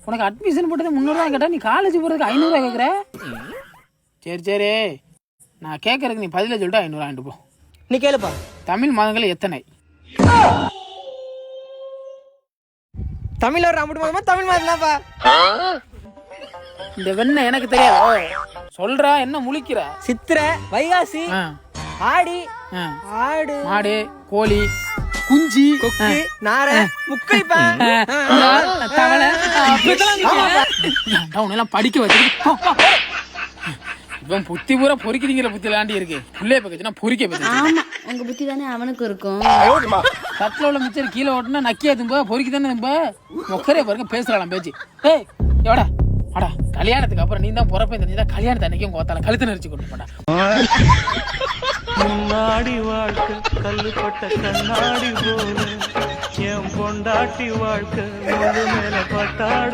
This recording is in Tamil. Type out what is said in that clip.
உனக்கு அட்மிஷன் போட்டது 300 கேட்டா நீ காலேஜ் போறதுக்கு 500 கேட்குற. சரி நான் கேட்கறதுக்கு நீ பதில சொல்லிட்டு 500 வாங்கிட்டு போ. நீ கேளுப்பா. தமிழ் மாதங்கள் எத்தனை? தமிழ்ல ஒரு 50 மாதமா தமிழ் மாதம் தான்ப்பா. இந்த வெண்ணெய் எனக்கு தெரியாது சொல்றா, என்ன முழிக்கிற? சித்திரை, வைகாசி, ஆடி, ஆடு, மாடு, கோழி, குஞ்சி, கொக்கு, நாரை, முக்கைப்பா, தவளை. உன்னெல்லாம் படிக்க வச்சிருக்கு. இவன் புத்தி பூரா பொறிக்கிறீங்கிற புத்தி விளாண்டி இருக்கு. பிள்ளைய பக்கச்சுனா பொறிக்க பத்தி. ஆமா, உங்க புத்தி தானே அவனுக்கு இருக்கும். தட்டில் உள்ள மிச்சர் கீழே ஓட்டுனா நக்கியா தும்ப, பொறிக்க தானே தும்ப. மொக்கரே பாருங்க பேசுறாளாம் பேச்சு. ஏய் எவடா வாடா, கல்யாணத்துக்கு அப்புறம் நீ தான் பிறப்ப, நீ தான் கல்யாணத்தை அன்னைக்கு உங்க ஒத்தால கழுத்து நெரிச்சு கொண்டு போடா. முன்னாடி வாழ்க்கை கல்லுப்பட்ட கண்ணாடி போல என் பொண்டாட்டி வாழ்க்கை மேல பட்டாட.